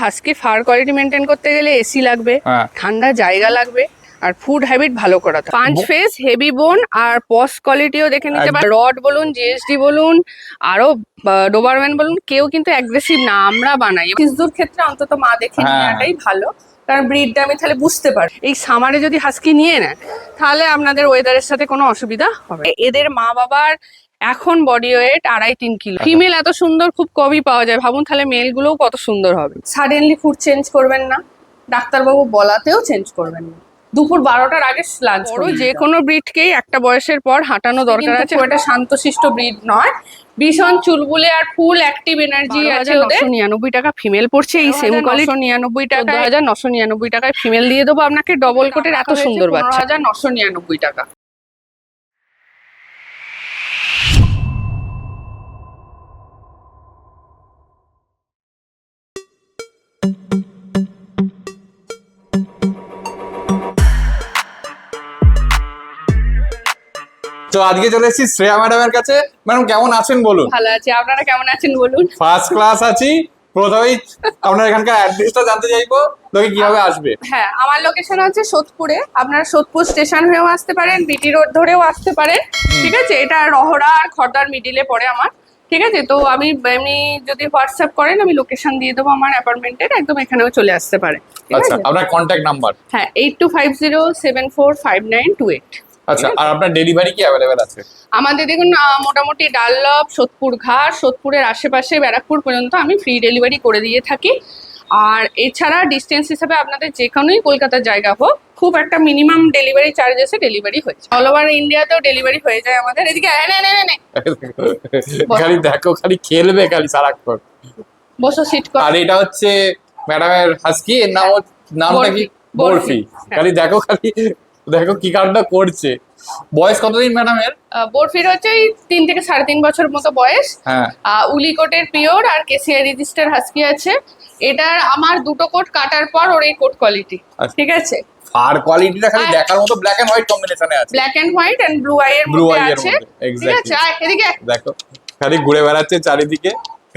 হাস্কির fur quality maintain করতে গেলে AC লাগবে, ঠান্ডা জায়গা লাগবে, আর ফুড হ্যাবিট ভালো করাতে হবে। পাঁচ ফেস, হেভি বোন আর পস কোয়ালিটিও দেখে নিতে পারে। রড বলুন, জিএসডি বলুন, আরো ডোবারম্যান বলুন, কেউ কিন্তু অ্যাগ্রেসিভ না, আমরা বানাই। সিজুর ক্ষেত্রে অন্তত মা দেখে নেওয়াটাই ভালো, কারণ ব্রিডটা আমি তাহলে বুঝতে পারি। এই সামারে যদি হাস্কি নিয়ে নেন তাহলে আপনাদের ওয়েদারের সাথে কোনো অসুবিধা হবে। এদের মা বাবার এখন বডি ওয়েট 2.5-3 কিলো। ফিমেল এত সুন্দর খুব কমই পাওয়া যায়, ভাবুন তাহলে মেল গুলোও কত সুন্দর হবে। সাডেনলি ফুড চেঞ্জ করবেন না, ডাক্তারবাবু বলাতেও চেঞ্জ করবেন না। দুপুর 12টার আগে লাঞ্চ করুন। যে কোনো ব্রিডকেই একটা বয়সের পর হাঁটানো দরকার আছে। এটা শান্তশিষ্ট ব্রিড নয়, ভীষণ চুলবুলে আর ফুল অ্যাক্টিভ এনার্জি আছে। 999 টাকা ফিমেল পড়ছে এই সেম কোয়ালিটি। 999 টাকা, 999 টাকায় ফিমেল দিয়ে দেবো আপনাকে ডবল কোটের এত সুন্দর বাচ্চা। 999 টাকা। তো আজকে চলে এসেছি শ্রেয়া ম্যাডামের কাছে। ম্যাডাম কেমন আছেন বলুন? ভালো আছি, আপনারা কেমন আছেন বলুন? ফার্স্ট ক্লাস আছি। প্রথমেই আপনার এখানকার অ্যাড্রেসটা জানতে চাইবো, লোকে কিভাবে আসবে? হ্যাঁ, আমার লোকেশন আছে সোদপুরে। আপনারা সোদপুর স্টেশন হয়েও আসতে পারেন, বিটি রোড ধরেও আসতে পারেন। ঠিক আছে, এটা রহড়া আর খড়দার মিডিলে পড়ে আমার। ঠিক আছে, তো আমি এমনি যদি হোয়াটসঅ্যাপ করেন আমি লোকেশন দিয়ে দেবো আমার অ্যাপার্টমেন্টের, একদম এখানেও চলে আসতে পারে। আচ্ছা, আপনার কন্ট্যাক্ট নাম্বার? হ্যাঁ, 8250745928। আচ্ছা, আর আপনার ডেলিভারি কি অ্যাভেলেবেল আছে? আমাদের দেখুন মোটামুটি ডানলপ, সোদপুর ঘাট, সোদপুরের আশেপাশে ব্যারাকপুর পর্যন্ত আমি ফ্রি ডেলিভারি করে দিয়ে থাকি। আর এছাড়া ডিস্টেন্স হিসেবে আপনাদের যে কোনোই কলকাতার জায়গা হোক, খুব একটা মিনিমাম ডেলিভারি চার্জেসে ডেলিভারি হয়েছে। অল ওভার ইন্ডিয়াতেও ডেলিভারি হয়ে যায় আমাদের। এদিকে খালি দেখো, খালি খেলবে খালি সারাক্ষণ। বসো, সিট কর। আর এটা হচ্ছে ম্যাডামের হাস্কি, এর নামটা কি? বরফি। খালি দেখো, খালি দেখো কি কারণটা করছে। বয়স কতদিন ম্যাডামের? বরফির হচ্ছে 3 থেকে 3.5 বছর মতো বয়স। হ্যাঁ, উলিকোটের পিওর আর কেসিআই রেজিস্টার হাস্কি আছে। এটার আমার দুটো কোট কাটার পর ওর এই কোট কোয়ালিটি। ঠিক আছে, ফার কোয়ালিটিটা খালি দেখার মতো ব্ল্যাক এন্ড হোয়াইট কম্বিনেশনে আছে। Black and white and blue eye এর মধ্যে আছে। ঠিক আছে, এদিকে দেখো খালি ঘুরে বেড়াচ্ছে চারিদিকে।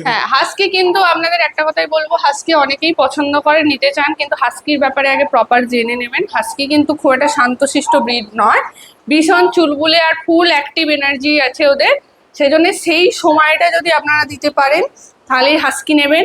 হ্যাঁ, হাস্কি কিন্তু আপনাদের একটা কথাই বলবো, হাস্কি অনেকেই পছন্দ করে, নিতে চান, কিন্তু হাস্কির ব্যাপারে আগে প্রপার জেনে নেবেন। হাস্কি কিন্তু খুব একটা শান্তশিষ্ট ব্রিড নয়, ভীষণ চুলবুলে আর ফুল অ্যাক্টিভ এনার্জি আছে ওদের। সেজন্য সেই সময়টা যদি আপনারা দিতে পারেন তাহলেই হাস্কি নেবেন।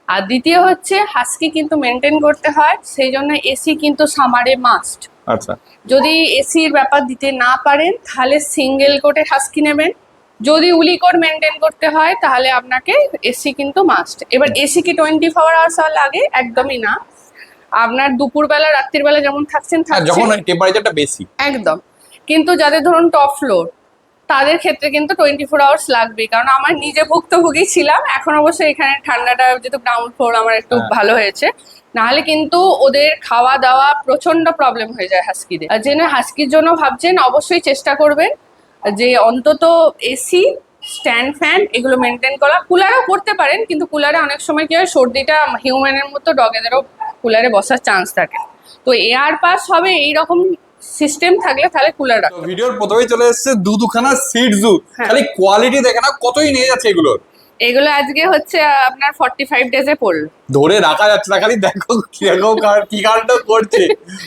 আর দ্বিতীয় হচ্ছে হাস্কি কিন্তু মেনটেন করতে হয়, সেই জন্য এসি কিন্তু সামারে মাস্ট। আচ্ছা, যদি এসির ব্যাপার দিতে না পারেন তাহলে সিঙ্গেল কোটে হাস্কি নেবেন। যদি উলিকোট মেনটেন করতে হয় তাহলে আপনাকে এসি কিন্তু মাস্ট। এবার এসি কি 24 আওয়ার্স লাগে? একদমই না। আপনার দুপুরবেলা রাত্রির বেলা যেমন থাকছেন যখন টেম্পারেচারটা বেশি একদম। কিন্তু যাদের ধরুন টপ ফ্লোর, তাদের ক্ষেত্রে কিন্তু 24 আওয়ার্স লাগবে, কারণ আমার নিজে ভুক্তভোগী ছিলাম। এখন অবশ্যই এখানে ঠান্ডাটা যেহেতু গ্রাউন্ড ফ্লোর আমার একটু ভালো হয়েছে, নাহলে কিন্তু ওদের খাওয়া দাওয়া প্রচন্ড প্রবলেম হয়ে যায় হাস্কিদের। আর জন্য হাস্কির জন্য ভাবছেন অবশ্যই চেষ্টা করবেন যে অন্তত এসি, স্ট্যান্ড ফ্যান এগুলো মেনটেন করা। কুলারও করতে পারেন, কিন্তু কুলারে অনেক সময় কি হয়, সর্দিটা হিউম্যানের মতো ডগেদেরও কুলারে বসার চান্স থাকে। তো এয়ার পাস হবে এইরকম সিস্টেম থাকলে তাহলে কুলার রাখতে। ভিডিওর প্রথমেই চলে এসেছে দুখানা সিটজু। খালি কোয়ালিটি দেখে না, কতই নিয়ে যাচ্ছে এগুলোর। এগুলো আজকে হচ্ছে আপনার 45 ডেজে পড়লো। ধরে রাখা যাচ্ছে না, খালি দেখো কি কারণটা করছে।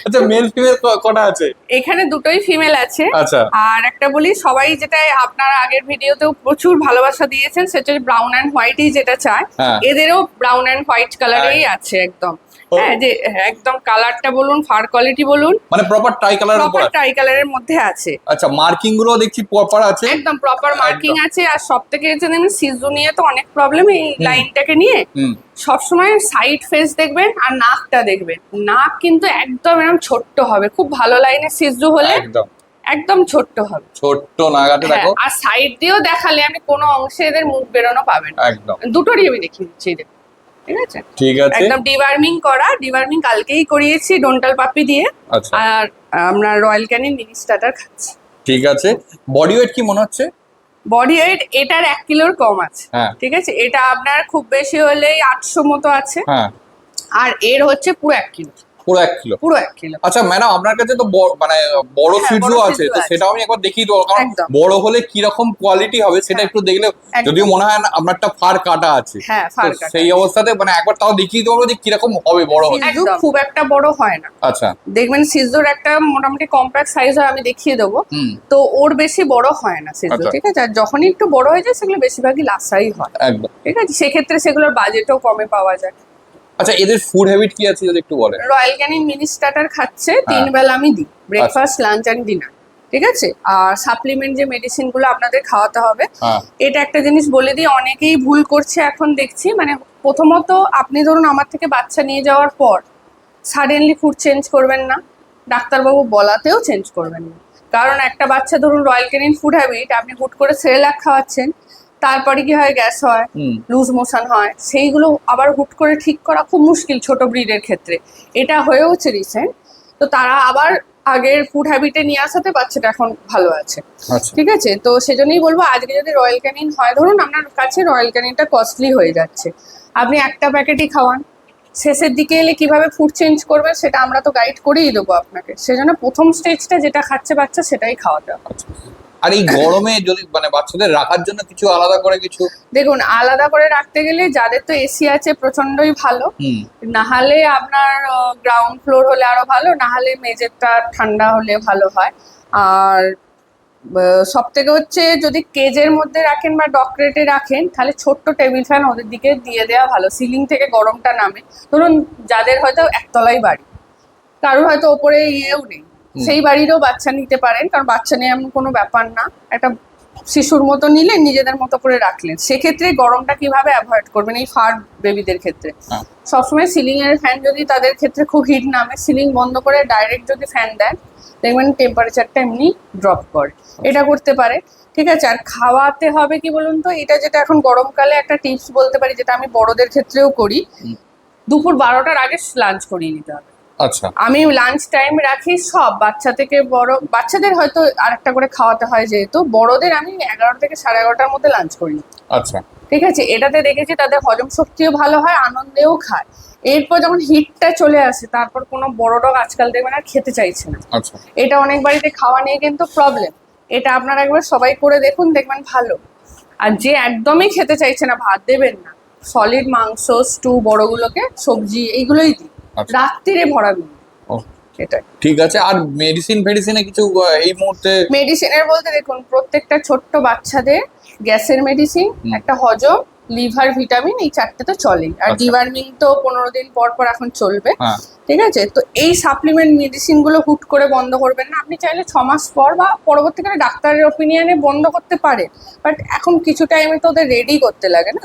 আচ্ছা, মেল ফিমেল কটা আছে? এখানে দুটোই ফিমেল আছে। আচ্ছা, আর একটা বলি, সবাই যেটা আপনারা আগের ভিডিওতেও প্রচুর ভালোবাসা দিয়েছেন, সেটা ব্রাউন অ্যান্ড হোয়াইটই যেটা চায়, এদেরও ব্রাউন অ্যান্ড হোয়াইট কালারেই আছে একদম। হ্যাঁ, যে একদম কালারটা বলুন, ফার কোয়ালিটি বলুন, মানে প্রপার টাই কালারের উপর, প্রপার টাই কালারের মধ্যে আছে। আচ্ছা, মার্কিং গুলো দেখছি প্রপার আছে, একদম প্রপার মার্কিং আছে। আর সবথেকে জানেন সিজু নিয়ে তো অনেক প্রবলেম এই লাইনটাকে নিয়ে। সবসময় সাইড ফেস দেখবেন আর নাকটা দেখবেন। নাক কিন্তু একদম এরকম ছোট্ট হবে, খুব ভালো লাইনের সিজু হলে একদম ছোট্ট হবে, ছোট্ট নাগাতে দেখো। আর সাইড দিয়েও দেখালে আমি কোনো অংশে এদের মুখ বেরোনো পাবেন একদম। দুটোরই আমি দেখিয়ে দিচ্ছি, ঠিক আছে? ঠিক আছে, একদম ডিওয়ার্মিং করা, ডিওয়ার্মিং কালকেই করিয়েছি ডোন্টাল পাপি দিয়ে। আর আমরা রয়্যাল ক্যানিন মিনি স্টার্টার খাচ্ছি। ঠিক আছে, বডি ওয়েট কি মনে হচ্ছে? বডি ওয়েট এটার 1 কিলোর কম আছে। ঠিক আছে, এটা আপনার খুব বেশি হলেই 800 মতো আছে। আর এর হচ্ছে পুরো 1 কিলো। পুরো 1 কিলো। পুরো 1 কিলো। আচ্ছা ম্যাডাম, আপনার কাছে তো মানে বড় হ্যাঁ, সিডসও বড় আছে, Shih Tzu তো আছে। সেটাও আমি একবার দেখিয়ে দেবো, কারণ একদম। বড় হলে কি রকম কোয়ালিটি হবে সেটা হ্যাঁ, একটু দেখলে, একদম। যদিও মনে হয় না আপনারটা ফার কাটা আছে, হ্যাঁ, তো ফার কাটা সেই আছে। অবস্থাতে মানে একবার তাও দেখিয়ে দেবো যে কিরকম হবে বড় হলে। সিজু খুব একটা বড় হয় না। আচ্ছা। দেখবেন সিজুর একটা মোটামুটি কম্প্যাক্ট সাইজ হয়, আমি দেখিয়ে দেবো। হুম। তো ওর বেশি বড় হয় না সিজু, আচ্ছা। ঠিক আছে? আর যখনই একটু বড় হয়ে যায় সেগুলো বেশিরভাগই লাসাই হয়, একদম। ঠিক আছে? সেক্ষেত্রে সেগুলোর বাজেটও কমে পাওয়া যায়। আচ্ছা, এদের ফুড হ্যাবিট কি আছে যদি একটু বলেন? রয়্যাল ক্যানিন মিনি স্টার্টার খাচ্ছে, 3 হ্যাঁ। বেলা আমি দিই, ব্রেকফাস্ট, লাঞ্চ অ্যান্ড ডিনার, ঠিক আছে? আর সাপ্লিমেন্ট যে মেডিসিন গুলো আপনাদের খাওয়াতে হবে, হ্যাঁ। এটা একটা জিনিস বলে দিই, অনেকেই ভুল করছে এখন দেখছি। মানে প্রথমত আপনি ধরুন আমার থেকে বাচ্চা নিয়ে যাওয়ার পর সাডেনলি ফুড চেঞ্জ করবেন না, ডাক্তারবাবু বলাতেও চেঞ্জ করবেন না। কারণ একটা বাচ্চা ধরুন রয়্যাল ক্যানিন ফুড হ্যাবিট, আপনি হুট করে সেরেলাক খাওয়াচ্ছেন, তারপরে কি হয়, গ্যাস হয়, লুজ মোশন হয়, সেইগুলো আবার হুট করে ঠিক করা খুব মুশকিল ছোট ব্রিডের ক্ষেত্রে। এটা হয়েওছে রিসেন্ট। তো তারা আবার আগের ফুড হ্যাবিটে নিয়ে আসাতে বাচ্চাটা এখন ভালো আছে, আচ্ছা। ঠিক আছে? তো সেজন্যই বলবো, আজকে যদি রয়্যাল ক্যানিন হয়, ধরুন আপনার কাছে রয়্যাল ক্যানিনটা কস্টলি হয়ে যাচ্ছে, আপনি একটা প্যাকেটই খাওয়ান, শেষের দিকে এলে কিভাবে ফুড চেঞ্জ করবে সেটা আমরা তো গাইড করেই দেবো আপনাকে। সেজন্য প্রথম স্টেজটা যেটা খাচ্ছে বাচ্চা সেটাই খাওয়াতে হবে। আর এই গরমে যদি মানে বাচ্চাদের রাখার জন্য কিছু আলাদা করে কিছু? দেখুন, আলাদা করে রাখতে গেলে যাদের তো এসি আছে প্রচন্ডই ভালো, নাহলে আপনার গ্রাউন্ড ফ্লোর হলে আরো ভালো, নাহলে মেঝেটা ঠান্ডা হলে ভালো হয়। আর সব থেকে হচ্ছে, যদি কেজের মধ্যে রাখেন বা ডকরেটে রাখেন, তাহলে ছোট্ট টেবিল ফ্যান ওদের দিকে দিয়ে দেওয়া ভালো, সিলিং থেকে গরমটা নামে। ধরুন যাদের হয়তো একতলায় বাড়ি, কারোর হয়তো ওপরে ইয়েও নেই, সেই বাড়িরও বাচ্চা নিতে পারেন, কারণ বাচ্চা নিয়ে এমন কোনো ব্যাপার না। একটা শিশুর মতো নিলেন, নিজেদের মতো করে রাখলেন, সেক্ষেত্রে গরমটা কিভাবে অ্যাভয়েড করবেন এই ফার বেবিদের ক্ষেত্রে? সবসময় সিলিং এর ফ্যান যদি তাদের ক্ষেত্রে খুব হিট নামে, সিলিং বন্ধ করে ডাইরেক্ট যদি ফ্যান দেন, দেখবেন টেম্পারেচারটা এমনি ড্রপ করে। এটা করতে পারে, ঠিক আছে? আর খাওয়াতে হবে কি বলুন তো, এটা যেটা এখন গরমকালে একটা টিপস বলতে পারি, যেটা আমি বড়দের ক্ষেত্রেও করি, দুপুর 12টার আগে লাঞ্চ করিয়ে নিতে হবে। আচ্ছা। আমি লাঞ্চ টাইম রাখি সব, বাচ্চা থেকে বড়, বাচ্চাদের হয়তো আরেকটা করে খাওয়াতে হয় যেহেতু, বড়দের আমি 11 থেকে 11:30টার মধ্যে লাঞ্চ করি। আচ্ছা। ঠিক আছে? এটাতে দেখেছি তাদের হজম শক্তিও ভালো হয়, আনন্দেও খায়। এরপর যখন হিটটা চলে আসে, তারপর কোনো বড় ডগ আজকাল দেখবেন আর খেতে চাইছে না। আচ্ছা। এটা অনেক বাড়িতে খাওয়া নিয়ে কিন্তু প্রবলেম। এটা আপনারা একবার সবাই করে দেখুন, দেখবেন ভালো। আর যে একদমই খেতে চাইছে না, ভাত দেবেন না, সলিড মাংস, স্টু, বড়গুলোকে সবজি এইগুলোই দিই, রাত্রিরে ভরা দিন। এটাই ঠিক আছে। আর মেডিসিন ফেডিসিনে কিছু এই মুহূর্তে? মেডিসিনের বলতে দেখুন, প্রত্যেকটা ছোট্ট বাচ্চাদের গ্যাসের মেডিসিন, একটা হজম, লিভার, ভিটামিন, এই 4টে তো চলেই। আর ডিওয়ার্মিং তো 15 দিন পর পর এখন চলবে, ঠিক আছে? তো এই সাপ্লিমেন্ট মেডিসিন গুলো হুট করে বন্ধ করবেন না, আপনি চাইলে 6 মাস পর বা পরবর্তীকালে ডাক্তারের ওপিনিয়নে বন্ধ করতে পারে, বাট এখন কিছু টাইমে তো ওদের রেডি করতে লাগে না,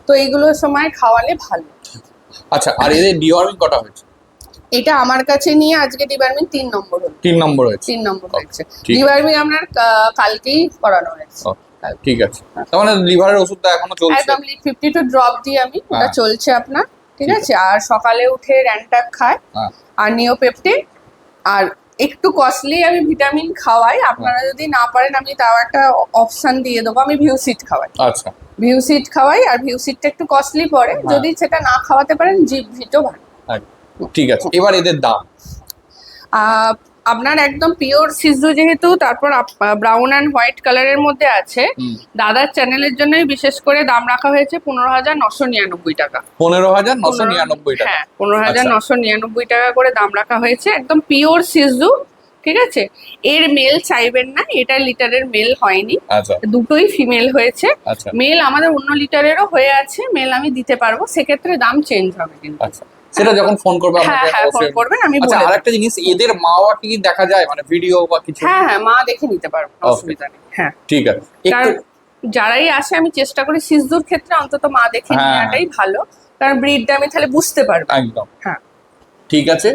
তো এইগুলোর সময় খাওয়ালে ভালো। আচ্ছা, আর এদের ডিওয়ার্মিং কটা হয়েছে? এটা আমার কাছে নিয়ে আজকে ডিওয়ার্মিং 3 নম্বর হলো। 3 নম্বর হয়েছে? 3 নম্বর হয়েছে। ডিওয়ার্মিং আপনার কালকেই করানো হয়েছে। ঠিক আছে। তার মানে লিভারের ওষুধটা এখনো চলছে? একদম 52 ড্রপ দিই আমি, ওটা চলছে আপনার, ঠিক আছে? আর সকালে উঠে র্যান্টাক খায়, আর নিওপেপটিন, আর একটু কস্টলি আমি ভিটামিন খাওয়াই। আপনারা যদি না পারেন, আমি তাও একটা অপশন দিয়ে দেবো, আমি ভিউসিট খাওয়াই। আচ্ছা। ভিউসিট খাওয়াই, আর ভিউসিটটা একটু কস্টলি পড়ে, যদি সেটা না খাওয়াতে পারেন জিপ ভিটও ভালো। ঠিক আছে। এবার এদের দাম? আপনার একদম পিওর সিজু যেহেতু, তারপর ব্রাউন অ্যান্ড হোয়াইট কালারের মধ্যে আছে, দাদার চ্যানেলের জন্যই বিশেষ করে দাম রাখা হয়েছে 15,999 টাকা। 15,999 টাকা? হ্যাঁ, 15,999 টাকা করে দাম রাখা হয়েছে, একদম পিওর সিজু, ঠিক আছে? এর মেল চাইবেন না, এটা লিটারের মেল হয়নি, দুটোই ফিমেল হয়েছে। মেল আমাদের অন্য লিটারেরও হয়ে আছে, মেল আমি দিতে পারবো, সেক্ষেত্রে দাম চেঞ্জ হবে কিন্তু। সেটা যখন ফোন করবে আপনাকে ফোন করবেন, আমি বলে দেব। আরেকটা জিনিস, এদের মা বাবা কি দেখা যায়, মানে ভিডিও বা কিছু? হ্যাঁ, মা দেখে নিতে পারবেন, অসুবিধা নেই। হ্যাঁ, ঠিক আছে। কারণ যারাই আসে আমি চেষ্টা করি সিজুর ক্ষেত্রে অন্তত মা দেখে নেওয়াটাই ভালো, কারণ ব্রিডটা আমি তাহলে বুঝতে পারবো। একদম। হ্যাঁ, ঠিক আছে।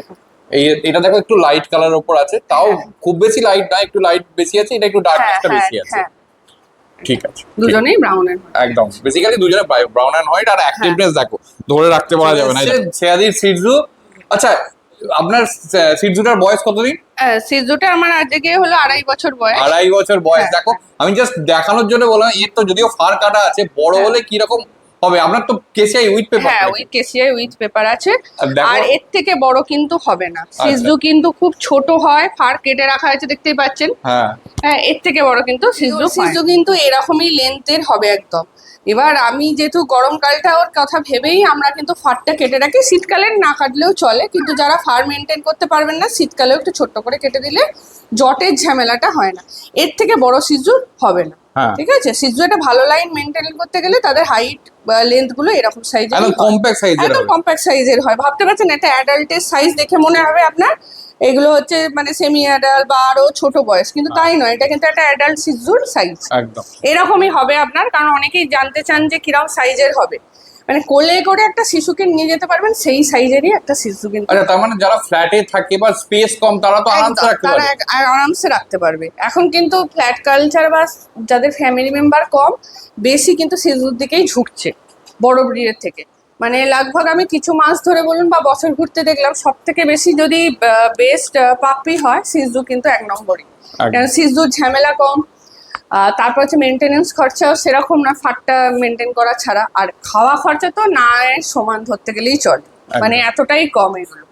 এটা দেখো একটু লাইট কালারের উপর আছে, তাও খুব বেশি লাইট না, একটু লাইট বেশি আছে, এটা একটু ডার্কনেসটা বেশি আছে। ঠিক আছে, দুজনেই ব্রাউন এন্ড হোয়াইট। একদম, বেসিক্যালি দুজনে ব্রাউন এন্ড হোয়াইট। আর অ্যাক্টিভনেস দেখো, ধরে রাখতে পারা যাবে না। শেয়াদির সিজু। আচ্ছা, আপনার সিজুটার বয়স কতদিন? সিজুটা আমার আজকে হলো 2.5 বছর বয়স। 2.5 বছর বয়স। দেখো, আমি জাস্ট দেখানোর জন্য বললাম, এর তো যদিও ফার কাটা আছে, বড় হলে কি রকম হবে। আপনার তো কেসিআই উইথ পেপার, হ্যাঁ উইথ কেসিআই উইথ পেপার আছে। আর এর থেকে বড় কিন্তু হবে না, সিজু কিন্তু খুব ছোট হয়, ফার কেটে রাখা আছে দেখতেই পাচ্ছেন। হ্যাঁ হ্যাঁ এর থেকে বড় কিন্তু সিজু কিন্তু এরকমই লেন্থের হবে একদম। এবার আমি যেহেতু গরমকালটা ওর কথা ভেবেই আমরা কিন্তু ফারটা কেটে রাখি, শীতকালে না কাটলেও চলে, কিন্তু যারা ফার মেনটেন করতে পারবেন না শীতকালেও একটু ছোট্ট করে কেটে দিলে জটের ঝামেলাটা হয় না। এর থেকে বড় সিজু হবে না, ঠিক আছে। সিজু একটা ভালো লাইন মেনটেন করতে গেলে তাদের হাইট লেন্থ গুলো এরকম সাইজের, একদম কম্প্যাক্ট সাইজের, একদম কম্প্যাক্ট সাইজের হয়। ভাবতে পারছেন একটা অ্যাডাল্টের সাইজ দেখে মনে হবে আপনার এগুলো হচ্ছে মানে সেমি অ্যাডাল্ট বা আরো ছোট বয়স, কিন্তু তাই নয়, এটা কিন্তু একটা অ্যাডাল্ট সিজুর সাইজ একদম এরকমই হবে আপনার। কারণ অনেকেই জানতে চান যে কিরকম সাইজের হবে, মানে কোলে করে একটা শিশুকে নিয়ে যেতে পারবেন সেই সাইজেরই একটা শিশু কিন্তু। আচ্ছা, তার মানে যারা ফ্ল্যাটে থাকে বা স্পেস কম তারা তো আরামসে রাখতে তারা পারবে, আরামসে রাখতে পারবে। এখন কিন্তু ফ্ল্যাট কালচার বা যাদের ফ্যামিলি মেম্বার কম, বেশি কিন্তু শিশুর দিকেই ঝুঁকছে বড় ব্রিডের থেকে। মানে লাগভাগ আমি কিছু মাস ধরে বলুন বা বছর ঘুরতে দেখলাম সব থেকে বেশি যদি বেস্ট পাপি হয় সিজু কিন্তু 1 নম্বরই। কারণ সিজুর ঝামেলা কম, তারপর হচ্ছে মেনটেনেন্স খরচাও সেরকম না ফাটটা মেনটেন করা ছাড়া, আর খাওয়া খরচা তো না সমান ধরতে গেলেই চলে, মানে এতটাই কম এগুলো।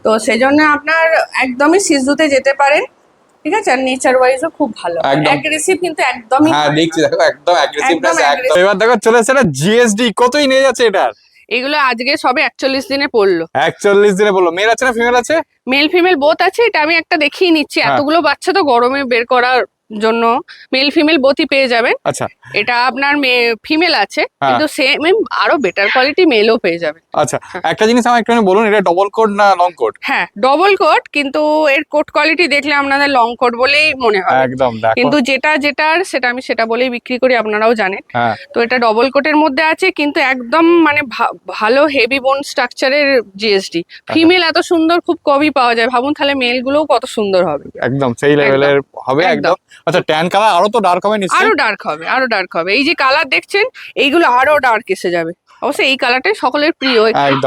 তো সেই জন্য আপনার একদমই সিজুতে যেতে পারেন, ঠিক আছে। আর নেচার ওয়াইজও খুব ভালো, অ্যাগ্রেসিভ কিন্তু একদমই। হ্যাঁ দেখছি দেখো একদম অ্যাগ্রেসিভনেস একদম। এবার দেখো চলে এসেছে এটা জিএসডি, কতই নিয়ে যাচ্ছে এটার? এগুলো আজকে সবে 41 দিনে পড়লো। 41 দিনে বললো। মেল আছে না ফিমেল আছে? মেল ফিমেল বোথ আছে, এটা আমি একটা দেখিয়ে নিচ্ছি। এতগুলো বাচ্চা তো গরমে বের করার জন্য মেল ফিমেল বোথই পেয়ে যাবেন। আচ্ছা এটা আপনার ফিমেল আছে কিন্তু সেম আরো বেটার কোয়ালিটি মেলও পেয়ে যাবেন। আচ্ছা একটা জিনিস আমার একটু বলুন, এটা ডবল কোট না লং কোট? হ্যাঁ ডবল কোট, কিন্তু এর কোট কোয়ালিটি দেখলে আপনাদের লং কোট বলেই মনে হয় একদম, কিন্তু যেটার সেটা আমি সেটা বলেই বিক্রি করি, আপনারাও জানেন। তো এটা ডবল কোটের মধ্যে আছে কিন্তু একদম মানে ভালো হেভি বোন স্ট্রাকচারের জিএসডি। ফিমেল এত সুন্দর খুব কমই পাওয়া যায়, ভাবুন তাহলে মেল গুলোও কত সুন্দর হবে, একদম সেই লেভেলের হবে একদম। আচ্ছা ট্যান কালার আরো তো ডার্ক হবে নিশ্চয়ই? আরো ডার্ক হবে, আরো ডার্ক হবে। এই যে কালার দেখছেন এইগুলো আরো ডার্ক এসে যাবে। অবশ্যই এই কালারটাই সকলের প্রিয়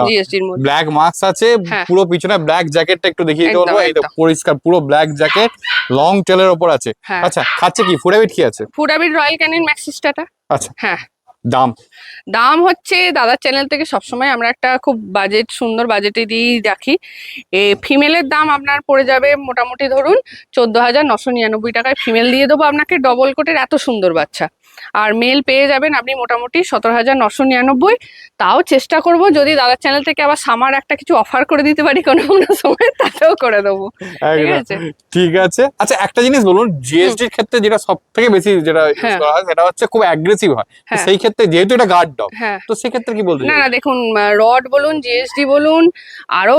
জিএসডির মধ্যে। ব্ল্যাক মাস্ক আছে, পুরো পিছনে ব্ল্যাক জ্যাকেটটা একটু দেখিয়ে দিতে বলবো। এই তো পরিষ্কার পুরো ব্ল্যাক জ্যাকেট, লং টেলের উপর আছে। আচ্ছা খাচ্ছে কি? ফুড হ্যাবিট কি আছে? Food habit Royal Canin maxi starter. আচ্ছা হ্যাঁ দাম হচ্ছে দাদার চ্যানেল থেকে সবসময় আমরা একটা খুব বাজেট সুন্দর বাজেটে দিয়েই রাখি। ফিমেলের দাম আপনার পড়ে যাবে মোটামুটি ধরুন 14,999 টাকায় ফিমেল দিয়ে দেবো আপনাকে, ডবল কোটের এত সুন্দর বাচ্চা। আর মেল পেয়ে যাবেন আপনি মোটামুটি 17,999। তাও চেষ্টা করব যদি দাদার চ্যানেল থেকে আবার সামার একটা কিছু অফার করে দিতে পারি কোনো সময়, তাতেও করে দেবো, ঠিক আছে? ঠিক আছে। আচ্ছা একটা জিনিস বলুন, জিএসডির ক্ষেত্রে যেটা সব থেকে বেশি যেটা ইউজ করা হয় সেটা হচ্ছে খুব অ্যাগ্রেসিভ হয়, সেই ক্ষেত্রে যেহেতু এটা গার্ড ডগ, তো সেই ক্ষেত্রে কি বলতে? না দেখুন রড বলুন জিএসডি বলুন আরো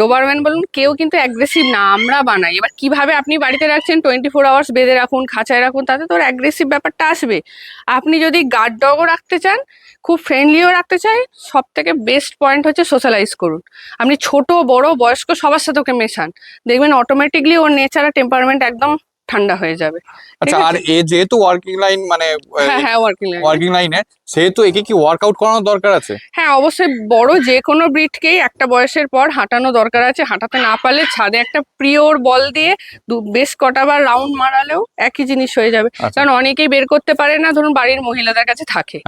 ডোবারম্যান বলুন, কেউ কিন্তু অ্যাগ্রেসিভ না, আমরা বানাই। এবার কিভাবে আপনি বাড়িতে রাখছেন 24 আওয়ার্স বেঁধে রাখুন, খাঁচায় রাখুন, তাতে তোর অ্যাগ্রেসিভ ব্যাপারটা আসবে। আপনি যদি গার্ড ডগও রাখতে চান, খুব ফ্রেন্ডলিও রাখতে চাই, সব থেকে বেস্ট পয়েন্ট হচ্ছে সোশ্যালাইজ করুন। আপনি ছোট বড় বয়স্ক সবার সাথে ওকে মেশান, দেখবেন অটোমেটিকলি ওর নেচার আর টেম্পারমেন্ট একদম ঠান্ডা হয়ে যাবে। আচ্ছা আর এ যেহেতু ওয়ার্কিং লাইন মানে ওয়ার্কিং লাইনে, সেহেতু একে কি ওয়ার্কআউট করানোর দরকার আছে? হ্যাঁ অবশ্যই, বড় যে কোনো ব্রিডকেই একটা বয়সের পর হাঁটানো দরকার আছে। হাঁটাতে না পারলে ছাদে একটা প্রিওর বল দিয়ে বেশ কটাবার রাউন্ড মারালেও একই জিনিস হয়ে যাবে। কারণ অনেকেই বের করতে পারে না, ধরুন বাড়ির মহিলাদের কাছে থাকে,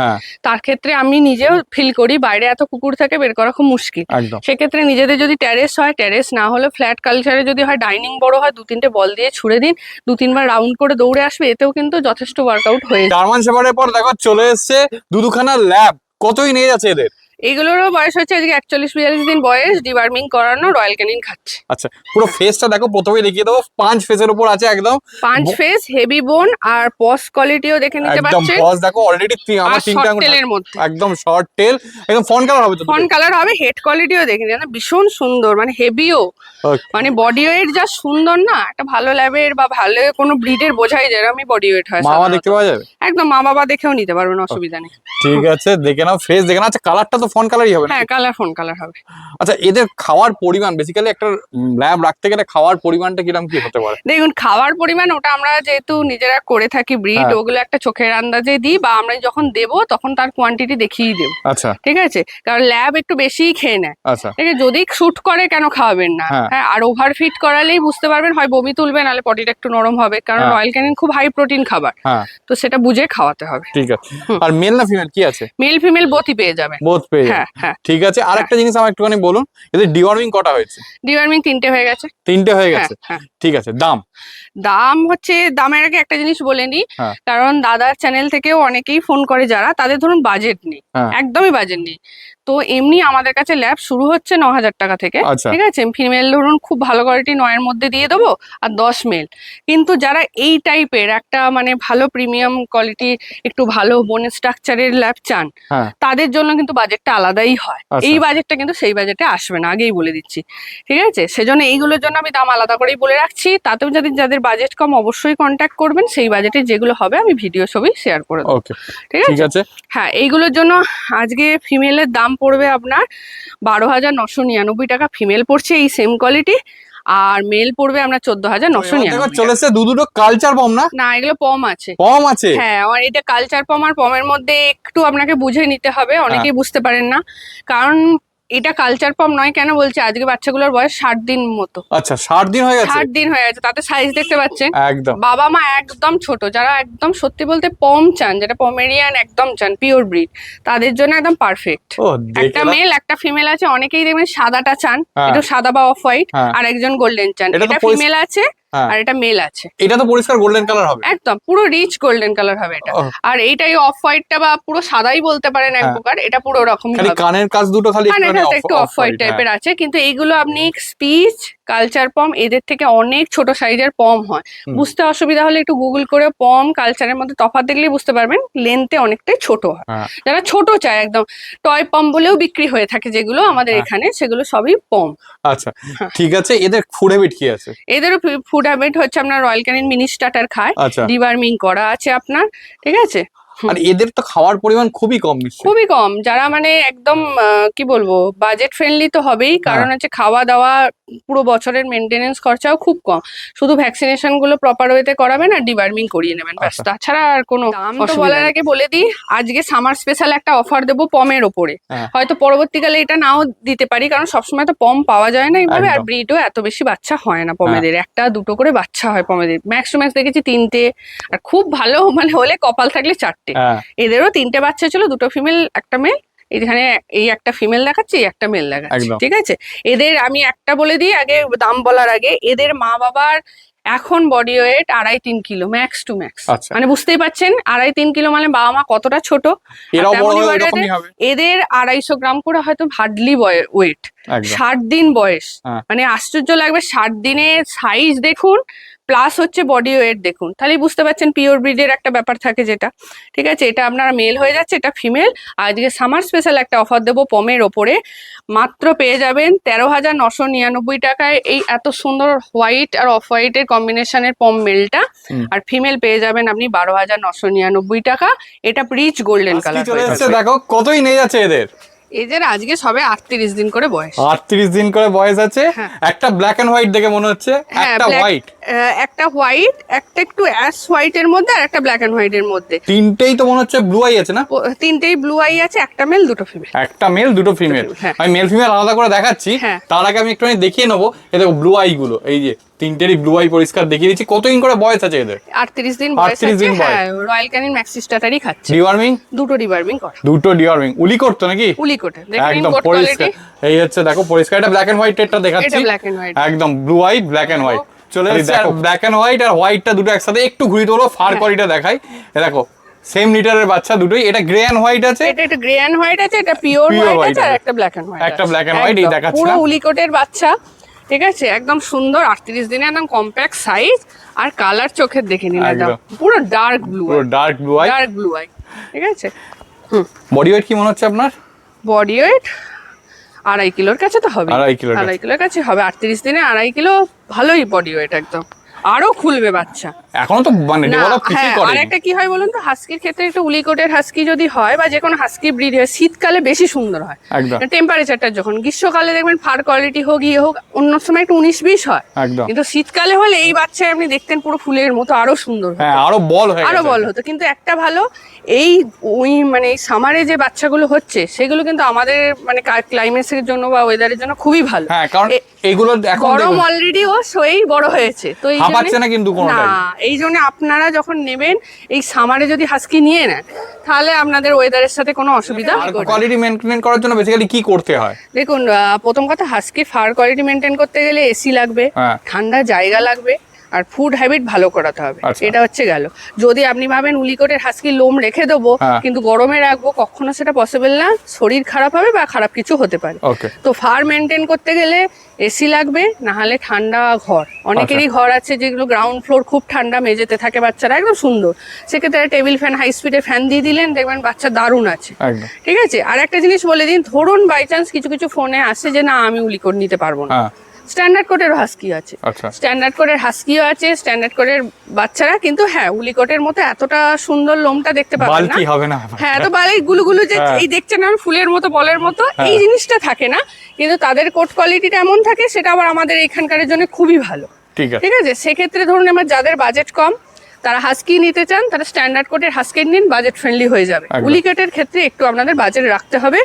তার ক্ষেত্রে আমি নিজেও ফিল করি বাইরে এত কুকুর থাকে বের করা খুব মুশকিল। সেক্ষেত্রে নিজেদের যদি ট্যারেস হয়, ট্যারেস না হলে ফ্ল্যাট কালচারে যদি হয়, ডাইনিং বড় হয়, 2-3টে বল দিয়ে ছুড়ে দিন, 2-3বার রাউন্ড করে দৌড়ে আসবে, এতেও কিন্তু যথেষ্ট ওয়ার্কআউট হয়ে যায়। জার্মান শেফার্ডের পর দেখো চলে এসেছে দুখানা ল্যাব, কতই নিয়ে যাচ্ছে এদের? এগুলোরও বয়স হচ্ছে আজকে 41-42 দিন বয়স, ডিওয়ার্মিং করানো, রয়্যাল ক্যানিন খাচ্ছে। আচ্ছা পুরো ফেসটা দেখো, প্রথমেই দেখিয়ে দেবো পাঁচ ফেসের উপর আছে একদম 5 ফেস, হেভি বোন, আর পস কোয়ালিটিও দেখে নিতে পারছেন। একদম পস দেখো অলরেডি আমার তিনটা টেলের মধ্যে, একদম শর্ট টেল, একদম ফন কালার হবে তো? ফন কালার হবে। হেড কোয়ালিটিও দেখে নিন, ভীষণ সুন্দর, মানে হেভিও, মানে বডি ওয়েট যা সুন্দর না, একটা ভালো ল্যাবের বা ভালো কোনো ব্রিডের বোঝাই যায় আমি বডি ওয়েট হয়। মা দেখতে পাওয়া যাবে? একদম মা বাবা দেখেও নিতে পারবেন, অসুবিধা নেই। ঠিক আছে দেখে নাও, ফেস দেখে নাও। আচ্ছা কালারটা তো ফন কালারই হবে? হ্যাঁ, কালার ফন কালার হবে। আচ্ছা, এদের খাওয়ার পরিমাণ বেসিক্যালি একটা ল্যাব রাখতে গেলে খাওয়ার পরিমাণটা কিরকম কি হতে পারে? দেখুন, খাওয়ার পরিমাণ ওটা আমরা যেহেতু নিজেরা করে থাকি ব্রিড, ওগুলো একটা চোখের আন্দাজে দিই, বা আমরা যখন দেবো তখন তার কোয়ান্টিটি দেখিয়ে দেবো। আচ্ছা, ঠিক আছে, কারণ ল্যাব একটু বেশিই খেয়ে নেয়। আচ্ছা, ঠিক আছে, যদি শুট করে কেন খাওয়াবেন না? হ্যাঁ, আর ওভার ফিট করালেই বুঝতে পারবেন, হয় বমি তুলবে নাহলে পটিটা একটু নরম হবে, কারণ রয়্যাল ক্যানিন খুব হাই প্রোটিন খাবার, তো সেটা বুঝে খাওয়াতে হবে। ঠিক আছে। আর মেল না ফিমেল কি আছে? মেল ফিমেল বোথই পেয়ে যাবেন। বোথ পেয়ে যাবেন। হ্যাঁ, ঠিক আছে। আর একটা জিনিস আমার একটুখানি বলুন, এদের ডিওয়ার্মিং কটা হয়েছে? ডিওয়ার্মিং 3টে হয়ে গেছে। 3টে হয়ে গেছে, ঠিক আছে। দাম হচ্ছে, দামের আগে একটা জিনিস বলে নি, কারণ দাদার চ্যানেল থেকেও অনেকেই ফোন করে যারা, তাদের ধরুন বাজেট নেই, একদমই বাজেট নেই, তো এমনি আমাদের কাছে ল্যাব শুরু হচ্ছে 9,000 টাকা থেকে। ঠিক আছে, ফিমেল ধরুন খুব ভালো কোয়ালিটি 9-এর মধ্যে দিয়ে দেবো, আর 10 মেল। কিন্তু যারা এই টাইপের একটা মানে ভালো প্রিমিয়াম কোয়ালিটি, একটু ভালো বোন স্ট্রাকচারের ল্যাব চান, তাদের জন্য কিন্তু বাজেটটা আলাদাই হয়। এই বাজেটটা কিন্তু সেই বাজেটে আসবে না, আগেই বলে দিচ্ছি। ঠিক আছে, সেজন্য এইগুলোর জন্য আমি দাম আলাদা করেই বলে রাখছি। তাতেও যাদের বাজেট কম অবশ্যই কন্ট্যাক্ট করবেন, সেই বাজেটে যেগুলো হবে আমি ভিডিও ছবি শেয়ার করে দেবো। ঠিক আছে। হ্যাঁ, এইগুলোর জন্য আজকে ফিমেলের দাম পড়বে আপনার 12,999 টাকা ফিমেল পড়ছে এই সেম কোয়ালিটি, আর মেল পড়বে আপনার 14,999। চলেছে দুটো কালচার পম না? না, এগুলো পম আছে। পম আছে? হ্যাঁ, আর এটা কালচার পম, আর পমের মধ্যে একটু আপনাকে বুঝে নিতে হবে, অনেকেই বুঝতে পারেন না, কারণ এটা কালচার পম নয়। কেন বলছে, আজকে বাচ্চাগুলোর বয়স 60 দিন মতো। আচ্ছা, 60 দিন হয়ে গেছে? 60 দিন হয়ে গেছে, তাতে সাইজ দেখতে পাচ্ছেন। একদম বাবা মা একদম ছোট, যারা একদম সত্যি বলতে পম চান, যেটা পমেরিয়ান একদম চান পিওর ব্রিড, তাদের জন্য একদম পারফেক্ট। একটা মেল একটা ফিমেল আছে, অনেকেই দেখবেন সাদাটা চান, একটু সাদা বা অফ হোয়াইট, আর একজন গোল্ডেন চান। এটা ফিমেল আছে আর এটা মেল আছে। এটা তো পরিষ্কার গোল্ডেন কালার হবে, একদম পুরো রিচ গোল্ডেন কালার হবে এটা। আর এইটাই অফ হোয়াইটটা বা পুরো সাদাই বলতে পারেন এক প্রকার, এটা পুরো রকম হবে। কানের কাজ দুটো খালি একটু অফ হোয়াইট টাইপের আছে, কিন্তু এইগুলো আপনি স্পিচ কালচার পম এদের থেকে অনেক ছোট সাইজের পম হয়। বুঝতে অসুবিধা হলে একটু গুগল করে পম কালচারের মধ্যে তফাৎ দেখলেই বুঝতে পারবেন, লেন্থে অনেকটাই ছোট হয়। যারা ছোট চায় একদম টয় পম বলেও বিক্রি হয়ে থাকে যেগুলো আমাদের এখানে, সেগুলো সবই পম। আচ্ছা, ঠিক আছে। এদের ফুড হ্যাবিট কি আছে? এদেরও ফুড হ্যাবিট হচ্ছে আপনার রয়্যাল ক্যানিন মিনি স্টার্টার খায়, ডিওয়ার্মিং করা আছে আপনার। ঠিক আছে, আর এদের তো খাওয়ার পরিমাণ খুবই কম, খুবই কম। যারা মানে একদম কি বলবো বাজেট ফ্রেন্ডলি তো হবেই, কারণ হচ্ছে খাওয়া দাওয়া পুরো বছরের মেনটেনেন্স খরচাও খুব কম, শুধু ভ্যাকসিনেশন গুলো প্রপার ওয়েতে করাবেন আর ডিওয়ার্মিং করিয়ে নেবেন, ব্যাস। তাছাড়া আর কোনো দাম তো বলার আগে বলে দিই, আজকে সামার স্পেশাল একটা অফার দেবো পমের ওপরে। হয়তো পরবর্তীকালে এটা নাও দিতে পারি, কারণ সবসময় তো পম পাওয়া যায় না এইভাবে, আর ব্রিডও এত বেশি বাচ্চা হয় না পমেদের, 1-2 করে বাচ্চা হয় পমেদের, ম্যাক্স টু ম্যাক্স দেখেছি 3টে, আর খুব ভালো মানে হলে কপাল থাকলে 4টে। এদেরও 3টে বাচ্চা ছিল, 2টো ফিমেল 1টা মেল। এখানে এই একটা ফিমেল দেখাচ্ছি, একটা মেল দেখাচ্ছি। ঠিক আছে, এদের আমি একটা বলে দিই আগে দাম বলার আগে, এদের মা বাবার এখন body weight 2.5-3 kilo max to max. মানে বুঝতেই পারছেন 2.5-3 কিলো মানে বাবা মা কতটা ছোট। এদের 250 গ্রাম করে হয়তো হার্ডলি ওয়েট, 60 দিন বয়স। মানে আশ্চর্য লাগবে, 60 দিনের সাইজ দেখুন, প্লাস হচ্ছে বডি ওয়েট দেখুন, তাহলেই বুঝতে পারছেন পিওর ব্রিডের একটা ব্যাপার থাকে যেটা। ঠিক আছে, এটা আপনারা মেল হয়ে যাচ্ছে, এটা ফিমেল। আজকে সামার স্পেশাল একটা অফার দেবো পমের ওপরে, মাত্র পেয়ে যাবেন 13,999 টাকায় এই এত সুন্দর হোয়াইট আর অফ হোয়াইটের কম্বিনেশনের পম মেলটা, আর ফিমেল পেয়ে যাবেন আপনি 12,999 টাকা। এটা রিচ গোল্ডেন কালার। দেখো কতই নেই যাচ্ছে এদের। এদের আজকে সবে 38 দিন করে বয়স। 38 দিন করে বয়স আছে। একটা ব্ল্যাক এন্ড হোয়াইট দেখে মনে হচ্ছে, একটা হোয়াইট, একটা হোয়াইট, একটা একটু অ্যাশ হোয়াইট এর মধ্যে, আর একটা ব্ল্যাক এন্ড হোয়াইট এর মধ্যে। 3টেই তো মনে হচ্ছে ব্লু আই আছে না? 3টেই ব্লু আই আছে, একটা মেল 2টো ফিমেল। একটা মেল 2টো ফিমেল। আমি মেল ফিমেল আলাদা করে দেখাচ্ছি, তার আগে আমি একটুখানি দেখিয়ে নেবো। এই দেখো ব্লু আই গুলো, এই যে 3টেরই ব্লু আই পরিষ্কার দেখিয়ে দিচ্ছি। কতদিন করে বয়স আছে এদের? 38 দিন বয়স আছে। হ্যাঁ, রয়্যাল ক্যানিন ম্যাক্সি স্টার্টারই খাচ্ছে। ডিওয়ার্মিং 2টো ডিওয়ার্মিং করা। 2টো ডিওয়ার্মিং উলিকোট তো নাকি? উলিকোট একদম পরিষ্কার। এই হচ্ছে দেখো পরিষ্কার। এটা ব্ল্যাক এন্ড হোয়াইট এরটা দেখাচ্ছি, এটা ব্ল্যাক এন্ড হোয়াইট, একদম blue eye black and white চলে এসেছে। আর ব্ল্যাক এন্ড হোয়াইট আর হোয়াইটটা দুটো একসাথে একটু ঘুরিয়ে তোলো, ফার কোয়ালিটিটা দেখাই। দেখো সেম লিটারের বাচ্চা দুটোই। এটা গ্রে এন্ড হোয়াইট আছে, এটা গ্রে এন্ড হোয়াইট আছে, এটা পিওর হোয়াইট আছে, আর একটা ব্ল্যাক এন্ড হোয়াইট, একটা ব্ল্যাক এন্ড হোয়াইট এই দেখাচ্ছি। পুরো উলিকোটের বাচ্চা। ঠিক আছে, একদম সুন্দর 38 দিনে, একদম কম্প্যাক্ট সাইজ, আর কালার চোখের দেখে নিন একদম পুরো ডার্ক ব্লু, পুরো dark blue eye, dark blue eye. ঠিক আছে, বডি ওয়েট কি মনে হচ্ছে আপনার? বডি ওয়েট 2.5 কিলোর কাছে তো হবে, 2.5 কিলোর কাছে হবে। 38 দিনে 2.5 কিলো, ভালোই বডি ওয়েট একদম। আরো খুলবে বাচ্চা। এখনো তো মানে ডেভেলপ কিছু হ্যাঁ, করে। আর একটা কি হয় বলুন তো, হাস্কির ক্ষেত্রে একটু উলিকোটের হাস্কি যদি হয় বা যে কোনো হাস্কি ব্রিড হয়, শীতকালে বেশি সুন্দর হয়। একদম টেম্পারেচারটা যখন, গ্রীষ্মকালে দেখবেন ফার কোয়ালিটি হোক ইয়ে হোক, অন্য সময় একটু 19-20 হয়, একদম। কিন্তু শীতকালে হলে এই বাচ্চা আপনি দেখতেন পুরো ফুলের মতো আরো সুন্দর হতো। হ্যাঁ, আরো বল হয়ে আরো গেছে। বল হতো। কিন্তু একটা ভালো, এই ওই মানে সামারে যে বাচ্চাগুলো হচ্ছে সেগুলো কিন্তু আমাদের মানে ক্লাইমেটের জন্য বা ওয়েদারের জন্য খুবই ভালো। হ্যাঁ, কারণ এইগুলো এখন গরম অলরেডি ও সয়েই বড় হয়েছে, তো এই হাঁপাচ্ছে না কিন্তু কোনোটাই। না, এই জন্য আপনারা যখন নেবেন এই সামারে যদি হাস্কি নিয়ে নেন তাহলে আপনাদের ওয়েদারের সাথে কোনো অসুবিধা আর হবে না। কোয়ালিটি মেইনটেইন করার জন্য বেসিক্যালি কি করতে হয়? দেখুন, প্রথম কথা, হাস্কি ফার কোয়ালিটি মেনটেন করতে গেলে এসি লাগবে, হ্যাঁ। ঠান্ডা জায়গা লাগবে, আর ফুড হ্যাবিট ভালো করাতে হবে। আচ্ছা। এটা হচ্ছে গেল। যদি আপনি ভাবেন উলিকোটের হাস্কি লোম রেখে দেবো হ্যাঁ। কিন্তু গরমে রাখবো, কখনো সেটা পসিবল না, শরীর খারাপ হবে বা খারাপ কিছু হতে পারে। ওকে। তো ফার মেনটেন করতে গেলে এসি লাগবে, না হলে ঠান্ডা ঘর। অনেকেরই ঘর আছে যেগুলো গ্রাউন্ড ফ্লোর খুব ঠান্ডা, মেঝেতে থাকে বাচ্চারা, একদম সুন্দর, সেক্ষেত্রে টেবিল ফ্যান, হাই স্পিডের ফ্যান দিয়ে দিলেন, দেখবেন বাচ্চা দারুণ আছে। একদম। ঠিক আছে। আর একটা জিনিস বলে দিন, ধরুন বাই চান্স কিছু কিছু ফোনে আসে যে না আমি উলিকোট নিতে পারবো না, হ্যাঁ, স্ট্যান্ডার্ড কোটের হাস্কি আছে, আচ্ছা। স্ট্যান্ডার্ড কোটের হাস্কিও আছে, স্ট্যান্ডার্ড কোটের বাচ্চারা, কিন্তু হ্যাঁ উলিকোটের মতো এতটা সুন্দর লোমটা দেখতে পাবেন না। বালকি হবে না। হ্যাঁ, তো বাল এই গুলুগুলু যে হ্যাঁ। এই দেখছেন না ফুলের মতো, বলের মতো, এই জিনিসটা থাকে না, কিন্তু তাদের কোট কোয়ালিটিটা এমন থাকে, সেটা আবার আমাদের এখানকারের জন্য খুবই ভালো। ঠিক আছে। ঠিক আছে। সেক্ষেত্রে ধরুন আমার যাদের বাজেট কম, তারা হাস্কি নিতে চান, তারা স্ট্যান্ডার্ড কোটের হাস্কি নিন, বাজেট ফ্রেন্ডলি হয়ে যাবে। একদম। উলিকোটের ক্ষেত্রে একটু আপনাদের বাজেট রাখতে হবে।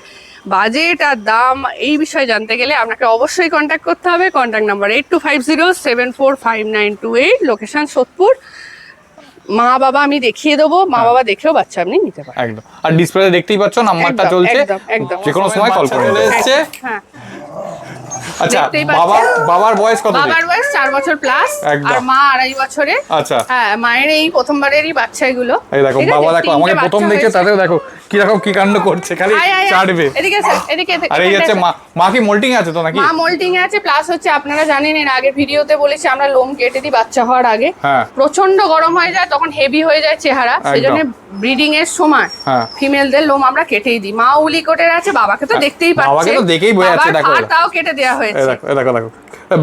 বাজেট আর দাম এই বিষয়ে জানতে গেলে আপনাকে অবশ্যই কন্ট্যাক্ট করতে হবে। Contact number 8250745928, location Sodepur. মা বাবা আমি দেখিয়ে দেবো, মা বাবা দেখেও বাচ্চা আপনি নিতে পারেন। একদম। আর ডিসপ্লেতে দেখতেই পাচ্ছ নাম্বারটা একদম, চলছে, একদম, একদম। যে কোনো সময় কল করে চলে এসেছে। হ্যাঁ, আচ্ছা, দেখতেই পাচ্ছেন। বাবার বয়স কত? বাবার বয়স 4 বছর প্লাস, একদম। আর মা 2.5 বছরে। আচ্ছা। হ্যাঁ, মায়ের এই প্রথমবারেরই বাচ্চা এগুলো। এই দেখো ঠিক আছে? বাবা, দেখো আমাকে 3টে প্রথম বাচ্চা দেখে হয়েছে। তাতেও দেখো কি রকম কি কাণ্ড করছে, খালি আয়, আয়, আয়। চাটবে। এদিকে এসে, এদিকে আর এই হচ্ছে মা কি মোল্টিং আছে তো নাকি? মা মোল্টিং এ আছে, প্লাস হচ্ছে আপনারা জানেন এর আগের ভিডিওতে বলেছি আমরা লোম কেটে দিই বাচ্চা হওয়ার আগে। হ্যাঁ। প্রচন্ড গরম হয়ে যায়, তখন হেভি হয়ে যায় চেহারা, সেজন্য ব্রিডিং এর সময় হ্যাঁ। ফিমেলদের লোম আমরা কেটেই দিই। মা উলিকোটের আছে, বাবাকে তো দেখতেই পাচ্ছেন, বাবাকে তো দেখেই বোঝা যাচ্ছে, দেখো। আর তাও কেটে দেওয়া এই হয়েছে। দেখো, এই দেখো, দেখো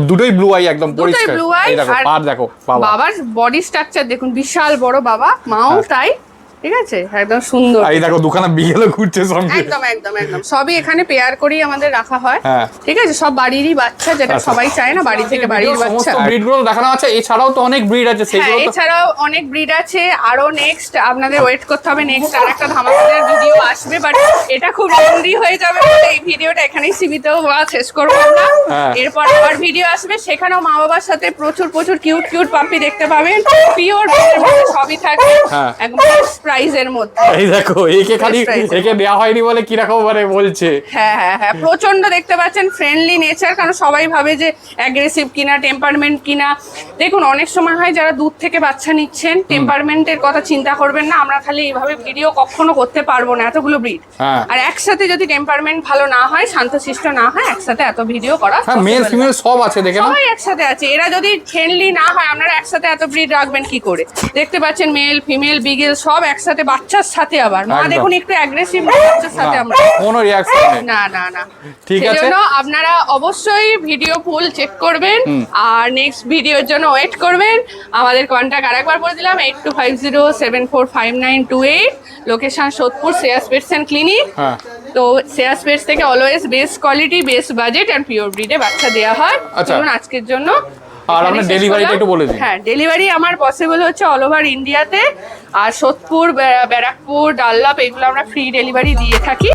দুটোই ব্লু আই, একদম পরিষ্কার। ব্লু আই, এই দেখো আর আর দেখো বাবার বডি স্ট্রাকচার দেখুন, বিশাল বড় বাবা, মাও তাই। ঠিক আছে, একদম সুন্দর। এই দেখো দুখানা বিয়েলো ঘুরছে সঙ্গে। একদম একদম একদম সবই এখানে পেয়ার করেই আমাদের রাখা হয়। হ্যাঁ। ঠিক আছে, সব বাড়িরই বাচ্চা, যেটা আচ্ছা। সবাই চায় না বাড়ি থেকে বাড়ির বাচ্চা। সমস্ত ব্রিডগুলো দেখানো আছে, এছাড়াও তো অনেক ব্রিড আছে, হ্যাঁ, সেগুলো তো এছাড়াও অনেক ব্রিড আছে, আরো নেক্সট আপনাদের ওয়েট করতে হবে, নেক্সট আরেকটা ধামাকাদার ভিডিও আসবে, বাট এটা খুব লেন্দি হয়ে যাবে বলে এই ভিডিওটা এখানেই সীমিত বা শেষ করবো আমরা। হ্যাঁ। এরপর আবার ভিডিও আসবে, সেখানেও মা বাবার সাথে প্রচুর প্রচুর কিউট কিউট পাপি দেখতে পাবেন, পিওর সবই থাকবে, হ্যাঁ। একদম প্রাইজের মধ্যে। এই দেখো একে খালি Best price. একে দেওয়া হয়নি বলে কিরকম মানে বলছে। হ্যাঁ হ্যাঁ হ্যাঁ, প্রচন্ড দেখতে পাচ্ছেন ফ্রেন্ডলি নেচার, কারণ সবাই ভাবে যে অ্যাগ্রেসিভ কিনা, টেম্পারমেন্ট কিনা। দেখুন অনেক সময় হয় যারা দূর থেকে বাচ্চা নিচ্ছেন, টেম্পারমেন্টের কথা চিন্তা করবেন না, আমরা খালি এইভাবে ভিডিও কখনো করতে পারবো না, এতগুলো ব্রিড। হ্যাঁ। আর একসাথে যদি টেম্পারমেন্ট ভালো না হয়, শান্তশিষ্ট না হয়, একসাথে এত ভিডিও করা হ্যাঁ, মেল possible ফিমেল সব আছে, দেখে না? সবাই একসাথে আছে। এরা যদি ফ্রেন্ডলি না হয়, আপনারা একসাথে এত ব্রিড রাখবেন কি করে? দেখতে পাচ্ছেন মেল ফিমেল বিগেল সব একসাথে, বাচ্চার সাথে আবার মা একদম। দেখুন একটু অ্যাগ্রেসিভ বাচ্চার সাথে আমরা। কোনো রিঅ্যাকশন নেই। না না না, ঠিক আছে। সেজন্য আপনারা অবশ্যই ভিডিও ফুল চেক করবেন, আর নেক্সট ভিডিওর জন্য ওয়েট করবেন। আমাদের কন্ট্যাক্ট আরেকবার বলে দিলাম, 8250745928, location Sodepur, Shreyas pets and clinic. হ্যাঁ। তো শ্রেয়াস পেটস থেকে always best quality, best budget and pure ব্রিডে বাচ্চা দেওয়া হয়। আচ্ছা। চলুন আজকের জন্য আর এখানেই আপনার শেষ ডেলিভারিটা করলাম। একটু বলে দিন। হ্যাঁ, ডেলিভারি আমার পসিবল হচ্ছে অল ওভার ইন্ডিয়াতে, আর সোদপুর, ব্যারাকপুর, ডাল্লাপ এগুলো আমরা ফ্রি ডেলিভারি দিয়ে থাকি।